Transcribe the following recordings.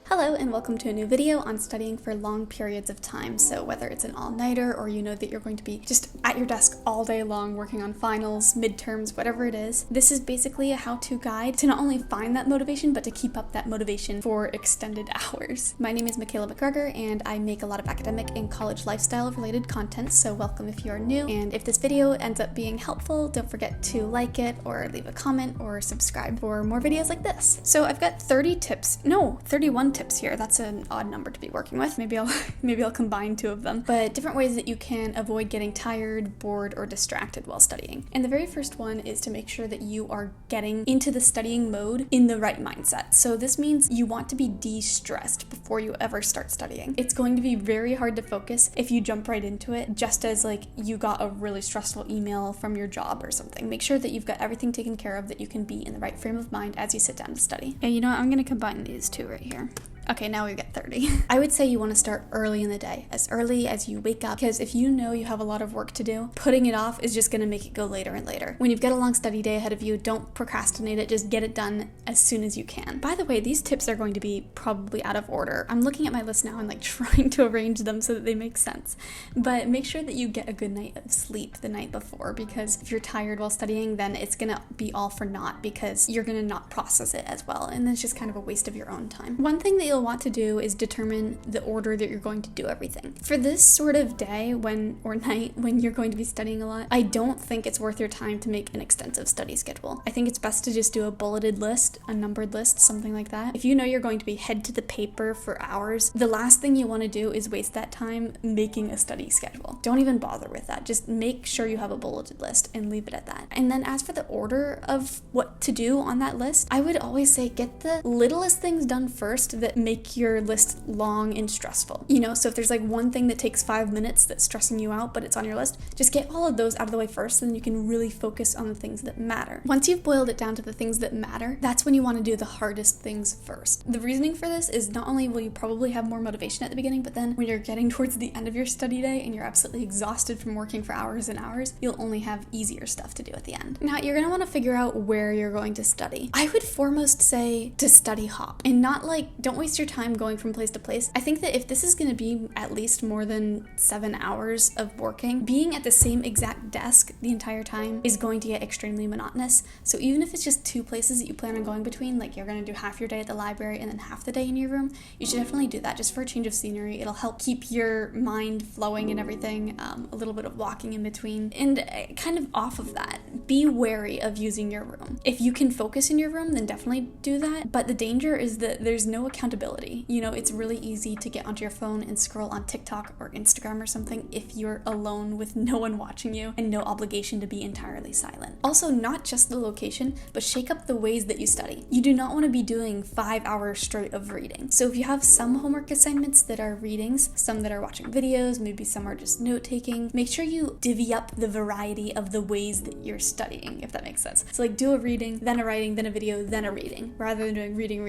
Hello and welcome to a new video on studying for long periods of time. So whether it's an all-nighter or you know that you're going to be just at your desk all day long working on finals, midterms, whatever it is, this is basically a how-to guide to not only find that motivation, but to keep up that motivation for extended hours. My name is Michaela McGregor and I make a lot of academic and college lifestyle related content, so welcome if you are new. And if this video ends up being helpful, don't forget to like it or leave a comment or subscribe for more videos like this. So I've got 31 tips here. That's an odd number to be working with. Maybe I'll combine two of them. But different ways that you can avoid getting tired, bored, or distracted while studying. And the very first one is to make sure that you are getting into the studying mode in the right mindset. So this means you want to be de-stressed before you ever start studying. It's going to be very hard to focus if you jump right into it, just as like you got a really stressful email from your job or something. Make sure that you've got everything taken care of, that you can be in the right frame of mind as you sit down to study. Yeah, you know what? I'm going to combine these two right here. Okay, now we get 30. I would say you want to start early in the day, as early as you wake up, because if you know you have a lot of work to do, putting it off is just going to make it go later and later. When you've got a long study day ahead of you, don't procrastinate it, just get it done as soon as you can. By the way, these tips are going to be probably out of order. I'm looking at my list now and like trying to arrange them so that they make sense. But make sure that you get a good night of sleep the night before, because if you're tired while studying, then it's going to be all for naught because you're going to not process it as well. And it's just kind of a waste of your own time. One thing that you'll want to do is determine the order that you're going to do everything. For this sort of day or night when you're going to be studying a lot, I don't think it's worth your time to make an extensive study schedule. I think it's best to just do a bulleted list, a numbered list, something like that. If you know you're going to be head to the paper for hours, the last thing you want to do is waste that time making a study schedule. Don't even bother with that. Just make sure you have a bulleted list and leave it at that. And then as for the order of what to do on that list, I would always say get the littlest things done first that make your list long and stressful. You know, so if there's like one thing that takes 5 minutes that's stressing you out, but it's on your list, just get all of those out of the way first, then you can really focus on the things that matter. Once you've boiled it down to the things that matter, that's when you want to do the hardest things first. The reasoning for this is not only will you probably have more motivation at the beginning, but then when you're getting towards the end of your study day and you're absolutely exhausted from working for hours and hours, you'll only have easier stuff to do at the end. Now, you're going to want to figure out where you're going to study. I would foremost say to study hop and not don't waste your time going from place to place. I think that if this is going to be at least more than 7 hours of working, being at the same exact desk the entire time is going to get extremely monotonous. So even if it's just two places that you plan on going between, like you're going to do half your day at the library and then half the day in your room, you should definitely do that just for a change of scenery. It'll help keep your mind flowing and everything, a little bit of walking in between. And kind of off of that, be wary of using your room. If you can focus in your room, then definitely do that. But the danger is that there's no accountability. You know, it's really easy to get onto your phone and scroll on TikTok or Instagram or something if you're alone with no one watching you and no obligation to be entirely silent. Also, not just the location, but shake up the ways that you study. You do not want to be doing 5 hours straight of reading. So if you have some homework assignments that are readings, some that are watching videos, maybe some are just note-taking, make sure you divvy up the variety of the ways that you're studying, if that makes sense. So like do a reading, then a writing, then a video, then a reading, rather than doing reading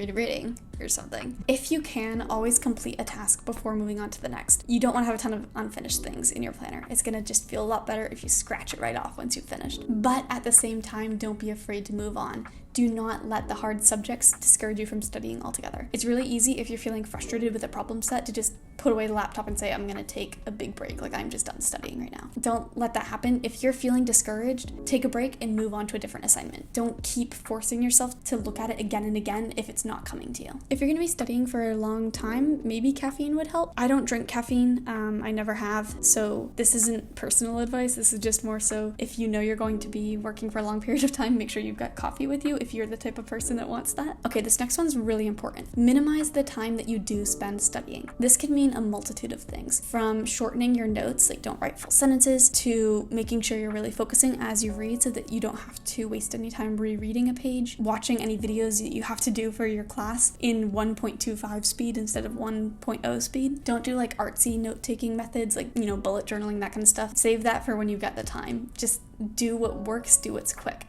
or something. If you can, always complete a task before moving on to the next. You don't want to have a ton of unfinished things in your planner. It's going to just feel a lot better if you scratch it right off once you've finished. But at the same time, don't be afraid to move on. Do not let the hard subjects discourage you from studying altogether. It's really easy if you're feeling frustrated with a problem set to just put away the laptop and say, I'm going to take a big break, like I'm just done studying right now. Don't let that happen. If you're feeling discouraged, take a break and move on to a different assignment. Don't keep forcing yourself to look at it again and again if it's not coming to you. If you're going to be studying for a long time, maybe caffeine would help. I don't drink caffeine. I never have. So this isn't personal advice. This is just more so if you know you're going to be working for a long period of time, make sure you've got coffee with you if you're the type of person that wants that. Okay, this next one's really important. Minimize the time that you do spend studying. This can mean a multitude of things, from shortening your notes, like don't write full sentences, to making sure you're really focusing as you read so that you don't have to waste any time rereading a page, watching any videos that you have to do for your class in 1.25 speed instead of 1.0 speed. Don't do like artsy note-taking methods like, bullet journaling, that kind of stuff. Save that for when you've got the time. Just do what works, do what's quick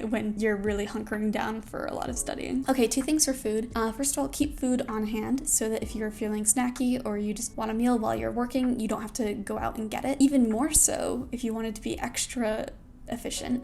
when you're really hunkering down for a lot of studying. Okay, 2 things for food. First of all, keep food on hand so that if you're feeling snacky or you just want a meal while you're working, you don't have to go out and get it. Even more so, if you want it to be extra efficient,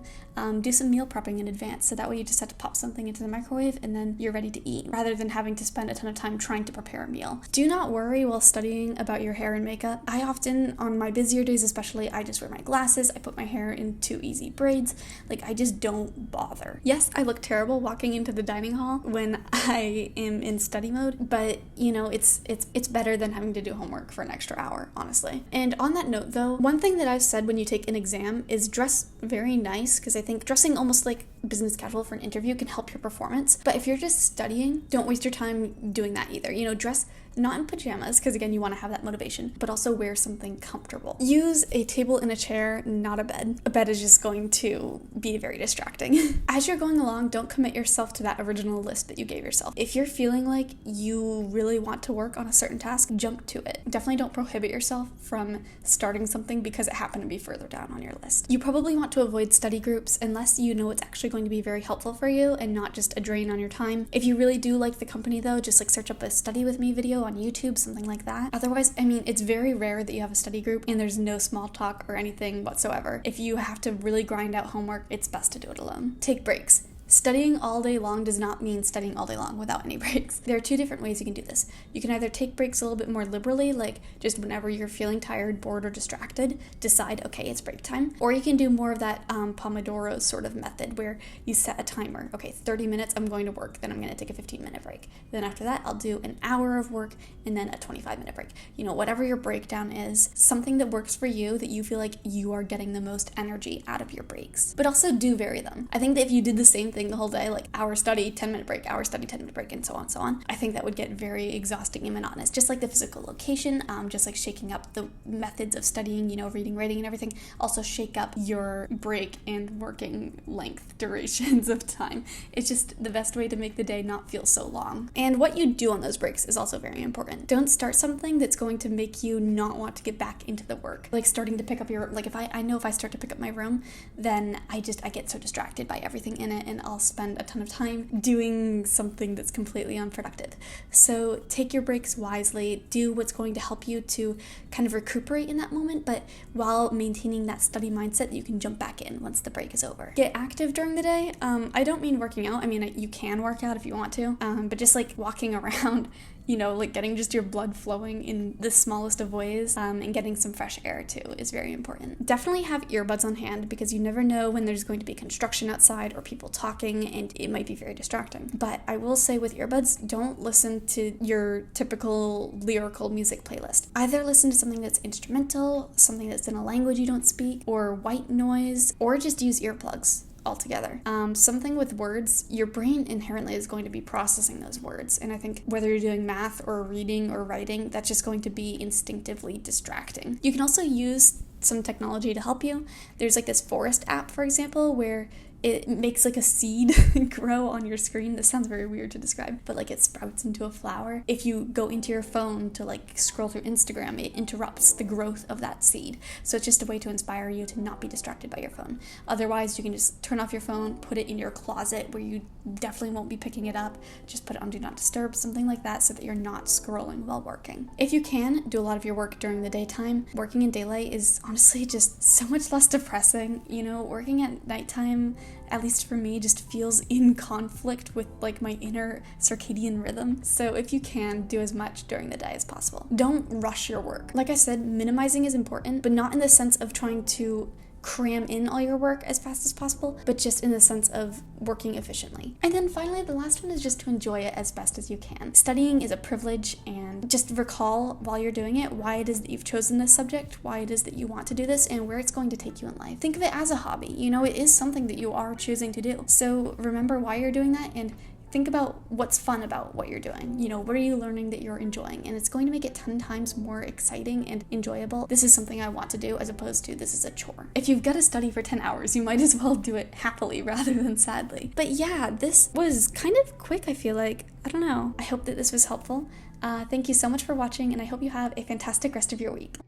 do some meal prepping in advance, so that way you just have to pop something into the microwave and then you're ready to eat, rather than having to spend a ton of time trying to prepare a meal. Do not worry while studying about your hair and makeup. I often, on my busier days especially, I just wear my glasses, I put my hair in 2 easy braids, like I just don't bother. Yes, I look terrible walking into the dining hall when I am in study mode, but you know, it's better than having to do homework for an extra hour, honestly. And on that note though, one thing that I've said when you take an exam is dress very nice, because I think dressing almost like business casual for an interview can help your performance. But if you're just studying, don't waste your time doing that either. You know, dress not in pajamas, because again, you want to have that motivation, but also wear something comfortable. Use a table and a chair, not a bed. A bed is just going to be very distracting. As you're going along, don't commit yourself to that original list that you gave yourself. If you're feeling like you really want to work on a certain task, jump to it. Definitely don't prohibit yourself from starting something because it happened to be further down on your list. You probably want to avoid study groups unless you know it's actually going to be very helpful for you and not just a drain on your time. If you really do like the company though, just like search up a study with me video on YouTube, something like that. Otherwise, I mean, it's very rare that you have a study group and there's no small talk or anything whatsoever. If you have to really grind out homework, it's best to do it alone. Take breaks. Studying all day long does not mean studying all day long without any breaks. There are 2 different ways you can do this. You can either take breaks a little bit more liberally, like just whenever you're feeling tired, bored, or distracted, decide, okay, it's break time. Or you can do more of that Pomodoro sort of method where you set a timer. Okay, 30 minutes, I'm going to work, then I'm going to take a 15-minute break. Then after that, I'll do an hour of work and then a 25-minute break. You know, whatever your breakdown is, something that works for you, that you feel like you are getting the most energy out of your breaks. But also do vary them. I think that if you did the same thing the whole day, like hour study, 10-minute break, hour study, 10-minute break, and so on, I think that would get very exhausting and monotonous. Just like the physical location, just like shaking up the methods of studying, you know, reading, writing, and everything, also shake up your break and working length durations of time. It's just the best way to make the day not feel so long. And what you do on those breaks is also very important. Don't start something that's going to make you not want to get back into the work. Like starting to pick up your, like if I know if I start to pick up my room, then I get so distracted by everything in it and I'll spend a ton of time doing something that's completely unproductive. So take your breaks wisely, do what's going to help you to kind of recuperate in that moment, but while maintaining that study mindset that you can jump back in once the break is over. Get active during the day. I don't mean working out. I mean, you can work out if you want to, but just like walking around, you know, like getting just your blood flowing in the smallest of ways, and getting some fresh air too is very important. Definitely have earbuds on hand because you never know when there's going to be construction outside or people talking and it might be very distracting. But I will say with earbuds, don't listen to your typical lyrical music playlist. Either listen to something that's instrumental, something that's in a language you don't speak, or white noise, or just use earplugs altogether. Something with words, your brain inherently is going to be processing those words. And I think whether you're doing math or reading or writing, that's just going to be instinctively distracting. You can also use some technology to help you. There's like this Forest app, for example, where it makes like a seed grow on your screen. This sounds very weird to describe, but like it sprouts into a flower. If you go into your phone to like scroll through Instagram, it interrupts the growth of that seed. So it's just a way to inspire you to not be distracted by your phone. Otherwise, you can just turn off your phone, put it in your closet where you definitely won't be picking it up. Just put it on Do Not Disturb, something like that, so that you're not scrolling while working. If you can, do a lot of your work during the daytime. Working in daylight is honestly just so much less depressing. You know, working at nighttime, at least for me, just feels in conflict with like my inner circadian rhythm. So if you can, do as much during the day as possible. Don't rush your work. Like I said, minimizing is important, but not in the sense of trying to cram in all your work as fast as possible, but just in the sense of working efficiently. And then finally, the last one is just to enjoy it as best as you can. Studying is a privilege, and just recall while you're doing it why it is that you've chosen this subject, why it is that you want to do this, and where it's going to take you in life. Think of it as a hobby. You know, it is something that you are choosing to do. So remember why you're doing that and think about what's fun about what you're doing. You know, what are you learning that you're enjoying? And it's going to make it 10 times more exciting and enjoyable. This is something I want to do as opposed to this is a chore. If you've got to study for 10 hours, you might as well do it happily rather than sadly. But yeah, this was kind of quick, I feel like. I don't know. I hope that this was helpful. Thank you so much for watching, and I hope you have a fantastic rest of your week.